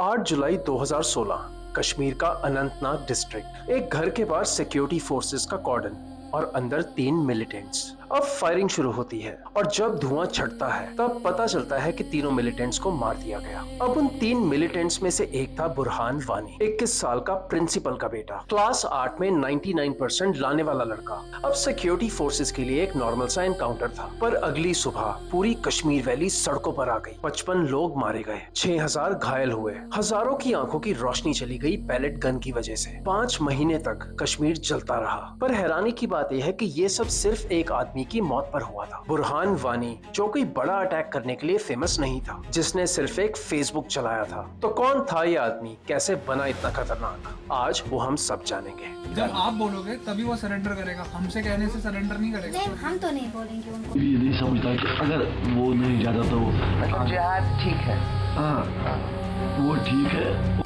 8 जुलाई 2016 कश्मीर का अनंतनाग डिस्ट्रिक्ट। एक घर के पास सिक्योरिटी फोर्सेस का कॉर्डन और अंदर 3 मिलिटेंट्स। अब फायरिंग शुरू होती है और जब धुआं छटता है तब पता चलता है कि तीनों मिलिटेंट्स को मार दिया गया। अब उन 3 मिलिटेंट्स में से एक था बुरहान वानी, 21 साल का प्रिंसिपल का बेटा, क्लास 8 में 99% लाने वाला लड़का। अब सिक्योरिटी फोर्सेस के लिए एक नॉर्मल सा एनकाउंटर था, पर अगली सुबह पूरी कश्मीर वैली सड़कों पर आ गई। 55 लोग मारे गए, 6000 घायल हुए, हजारों की आंखों की रोशनी चली गई पैलेट गन की वजह से। 5 महीने तक कश्मीर जलता रहा। पर हैरानी की बात यह है कि ये सब सिर्फ एक आदमी की मौत पर हुआ था। बुरहान वानी, जो कोई बड़ा अटैक करने के लिए फेमस नहीं था, जिसने सिर्फ एक फेसबुक चलाया था। तो कौन था ये आदमी, कैसे बना इतना खतरनाक, आज वो हम सब जानेंगे। जब आप बोलोगे तभी वो सरेंडर करेगा, हमसे कहने से सरेंडर नहीं करेगा। नहीं, हम तो नहीं बोलेंगे उनको। ये नहीं समझता कि अगर वो नहीं जाता तो मतलब जिहाद ठीक है। हाँ, वो ठीक है।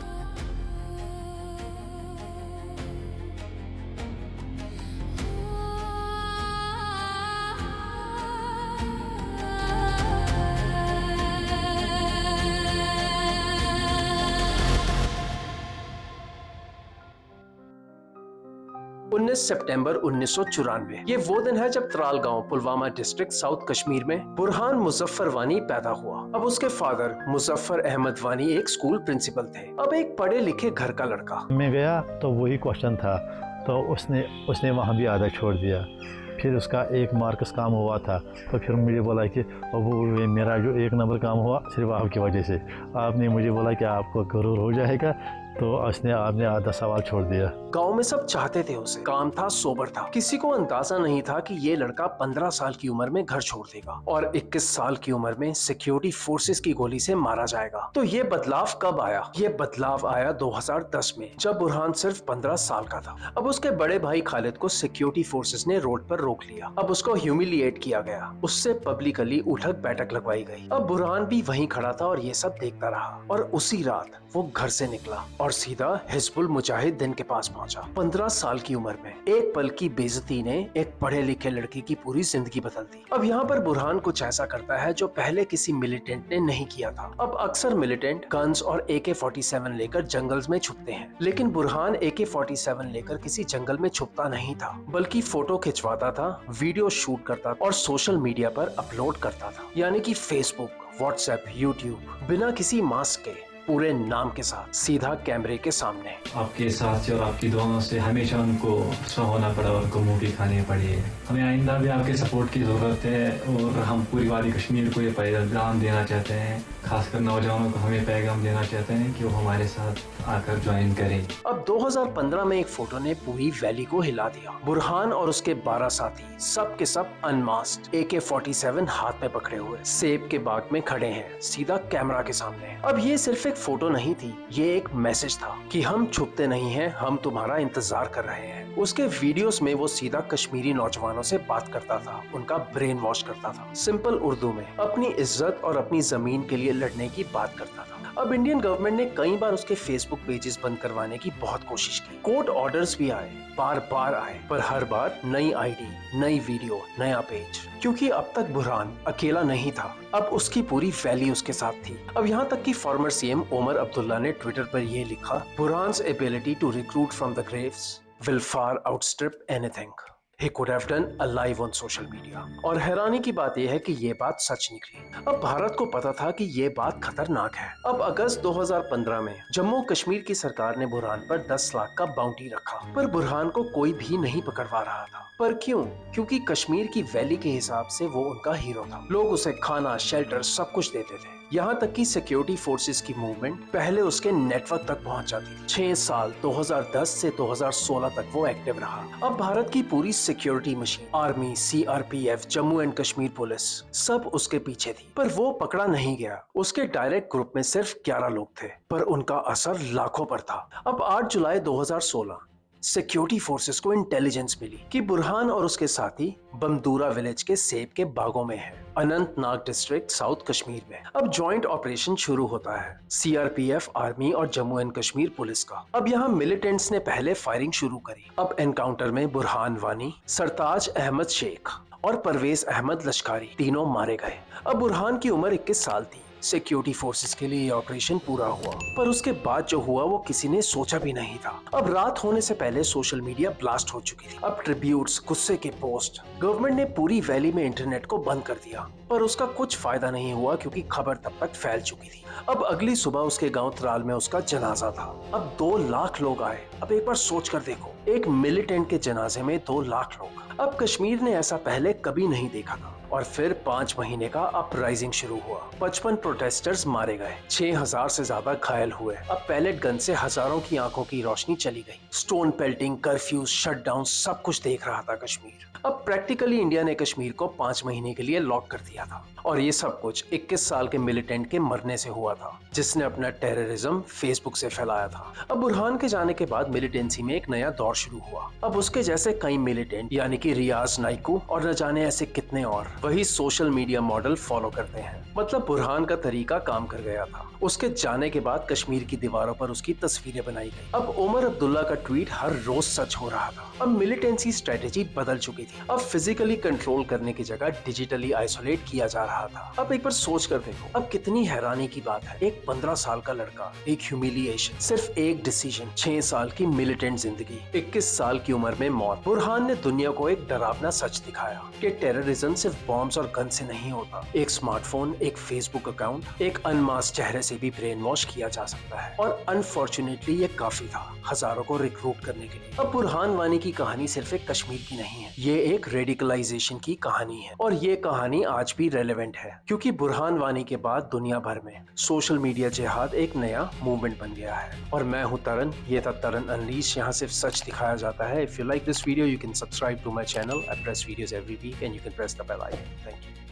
19 सितंबर 1994 ये वो दिन है जब त्राल गांव, पुलवामा डिस्ट्रिक्ट, साउथ कश्मीर में बुरहान मुजफ्फर वानी पैदा हुआ। अब उसके फादर मुजफ्फर अहमद वानी एक स्कूल प्रिंसिपल थे। अब एक पढ़े लिखे घर का लड़का। मैं गया तो वही क्वेश्चन था, तो उसने वहाँ भी आधा छोड़ दिया। फिर उसका 1 मार्क्स काम हुआ था, तो फिर मुझे बोला कि अब मेरा जो 1 नंबर काम हुआ सिर्फ आपकी वजह से। आपने मुझे बोला कि आपको गरूर हो जाएगा, तो आपने आधा सवाल छोड़ दिया। गांव में सब चाहते थे उसे, काम था, सोबर था। किसी को अंदाजा नहीं था कि ये लड़का 15 साल की उम्र में घर छोड़ देगा और 21 साल की उम्र में सिक्योरिटी फोर्सेस की गोली से मारा जाएगा। तो ये बदलाव कब आया? ये बदलाव आया 2010 में, जब बुरहान सिर्फ 15 साल का था। अब उसके बड़े भाई खालिद को सिक्योरिटी फोर्सेस ने रोड पर रोक लिया। अब उसको ह्यूमिलिएट किया गया, उससे पब्लिकली उठक बैठक लगवाई गई। अब बुरहान भी वहीं खड़ा था और ये सब देखता रहा। और उसी रात वो घर से निकला और सीधा हिजबुल मुजाहिदीन के पास पहुंचा। 15 साल की उम्र में एक पल की बेइज्जती ने एक पढ़े लिखे लड़के की पूरी जिंदगी बदल दी। अब यहाँ पर बुरहान कुछ ऐसा करता है जो पहले किसी मिलिटेंट ने नहीं किया था। अब अक्सर मिलिटेंट गन्स और AK-47 लेकर जंगल्स में छुपते हैं, लेकिन बुरहान AK-47 लेकर किसी जंगल में छुपता नहीं था, बल्कि फोटो खिंचवाता था, वीडियो शूट करता और सोशल मीडिया पर अपलोड करता था। यानी कि फेसबुक, व्हाट्सएप, यूट्यूब, बिना किसी मास्क के, पूरे नाम के साथ, सीधा कैमरे के सामने। आपके साथ से और आपकी दुआओं से हमेशा उनको सो होना पड़ा और उनको मुंह भी खानी पड़ी है। हमें आइंदा भी आपके सपोर्ट की जरूरत है और हम पूरी वादी कश्मीर को ये पैगाम देना चाहते हैं, खासकर नौजवानों को हमें पैगाम देना चाहते हैं कि वो हमारे साथ आकर ज्वाइन करें। अब 2015 में एक फोटो ने पूरी वैली को हिला दिया। बुरहान और उसके 12 साथी सब के सब अनमास्क्ड, AK-47 हाथ में पकड़े हुए, सेब के बाग में खड़े हैं, सीधा कैमरा के सामने। अब ये सिर्फ एक फोटो नहीं थी, ये एक मैसेज था कि हम छुपते नहीं हैं, हम तुम्हारा इंतजार कर रहे हैं। उसके वीडियोस में वो सीधा कश्मीरी नौजवानों से बात करता था, उनका ब्रेन वॉश करता था, सिंपल उर्दू में अपनी इज्जत और अपनी जमीन के लिए लड़ने की बात करता था। अब इंडियन गवर्नमेंट ने कई बार उसके फेसबुक पेजेस बंद करवाने की बहुत कोशिश की, कोर्ट ऑर्डर्स भी आए, बार बार आए, पर हर बार नई आईडी, नई वीडियो, नया पेज। क्योंकि अब तक बुरहान अकेला नहीं था, अब उसकी पूरी वैली उसके साथ थी। अब यहाँ तक कि फॉर्मर CM ओमर अब्दुल्ला ने ट्विटर पर यह लिखा, Burhan's ability to recruit from the graves will far outstrip anything he could have done alive on social media। और हैरानी की बात यह है कि ये बात सच निकली। अब भारत को पता था कि ये बात खतरनाक है। अब अगस्त 2015 में जम्मू कश्मीर की सरकार ने बुरहान पर 10 लाख का बाउंटी रखा, पर बुरहान को कोई भी नहीं पकड़वा रहा था। पर क्यों? क्योंकि कश्मीर की वैली के हिसाब से वो उनका हीरो था। लोग उसे खाना, शेल्टर, सब कुछ देते थे। यहाँ तक कि सिक्योरिटी फोर्सेस की मूवमेंट पहले उसके नेटवर्क तक पहुँच जाती थी। 6 साल 2010 से 2016 तक वो एक्टिव रहा। अब भारत की पूरी security machine, army, CRPF, Jammu and Kashmir police, सब उसके पीछे थी, पर वो पकड़ा नहीं गया। उसके डायरेक्ट ग्रुप में सिर्फ 11 लोग थे, पर उनका असर लाखों पर था। अब 8 जुलाई 2016 सिक्योरिटी फोर्सेस को इंटेलिजेंस मिली कि बुरहान और उसके साथी बमदूरा विलेज के सेब के बागों में हैं, अनंतनाग डिस्ट्रिक्ट, साउथ कश्मीर में। अब जॉइंट ऑपरेशन शुरू होता है, CRPF, आर्मी और जम्मू एंड कश्मीर पुलिस का। अब यहाँ मिलिटेंट्स ने पहले फायरिंग शुरू करी। अब एनकाउंटर में बुरहान वानी, सरताज अहमद शेख और परवेज अहमद लश्कारी तीनों मारे गए। अब बुरहान की उम्र 21 साल थी, सिक्योरिटी फोर्सेस के लिए ये ऑपरेशन पूरा हुआ, पर उसके बाद जो हुआ वो किसी ने सोचा भी नहीं था। अब रात होने से पहले सोशल मीडिया ब्लास्ट हो चुकी थी। अब ट्रिब्यूट्स, गुस्से के पोस्ट, गवर्नमेंट ने पूरी वैली में इंटरनेट को बंद कर दिया, पर उसका कुछ फायदा नहीं हुआ क्योंकि खबर तब तक फैल चुकी थी। अब अगली सुबह उसके गांव त्राल में उसका जनाजा था। अब 2 लाख लोग आए। अब एक बार सोच कर देखो, एक मिलिटेंट के जनाजे में 2 लाख लोग। अब कश्मीर ने ऐसा पहले कभी नहीं देखा था। और फिर 5 महीने का अपराइजिंग शुरू हुआ। 55 प्रोटेस्टर्स मारे गए, 6000 से ज्यादा घायल हुए। अब पैलेट गन से हजारों की आंखों की रोशनी चली गई। स्टोन पेल्टिंग, कर्फ्यूज, शटडाउन, सब कुछ देख रहा था कश्मीर। अब प्रैक्टिकली इंडिया ने कश्मीर को 5 महीने के लिए लॉक कर दिया था। और ये सब कुछ 21 साल के मिलिटेंट के मरने से हुआ था, जिसने अपना टेररिज्म फेसबुक से फैलाया था। अब बुरहान के जाने के बाद मिलिटेंसी में एक नया दौर शुरू हुआ। अब उसके जैसे कई मिलिटेंट यानी कि रियाज नाइकू और न जाने ऐसे कितने और वही सोशल मीडिया मॉडल फॉलो करते हैं। मतलब बुरहान का तरीका काम कर गया था। उसके जाने के बाद कश्मीर की दीवारों पर उसकी तस्वीरें बनाई गई। अब उमर अब्दुल्ला का ट्वीट हर रोज सच हो रहा था। अब मिलिटेंसी स्ट्रेटेजी बदल चुकी थी। अब फिजिकली कंट्रोल करने की जगह डिजिटली आइसोलेट किया जा रहा था। अब एक बार सोच कर देखो, अब कितनी हैरानी की बात है। एक 15 साल का लड़का, एक ह्यूमिलिएशन, सिर्फ एक डिसीजन, 6 साल की मिलिटेंट जिंदगी, 21 साल की उम्र में मौत। बुरहान ने दुनिया को एक डरावना सच दिखाया कि टेररिज्म सिर्फ बॉम्ब्स और गन से नहीं होता। एक स्मार्टफोन, एक फेसबुक अकाउंट, एक अनमास्क चेहरे से भी ब्रेन वॉश किया जा सकता है। और अनफॉर्चुनेटली ये काफी था हजारों को रिक्रूट करने के लिए। अब बुरहान वानी की कहानी सिर्फ एक कश्मीर की नहीं है, ये एक रेडिकलाइजेशन की कहानी है। और ये कहानी आज भी रेलेवेंट है, क्योंकि बुरहान वानी के बाद दुनिया भर में सोशल मीडिया जिहाद एक नया मूवमेंट बन गया है। और मैं हूँ तरन, ये था तरन अनलीश। यहाँ सिर्फ सच दिखाया जाता है। If you like this video, you can subscribe to my channel. I press videos every week and you can press the bell icon. Thank you.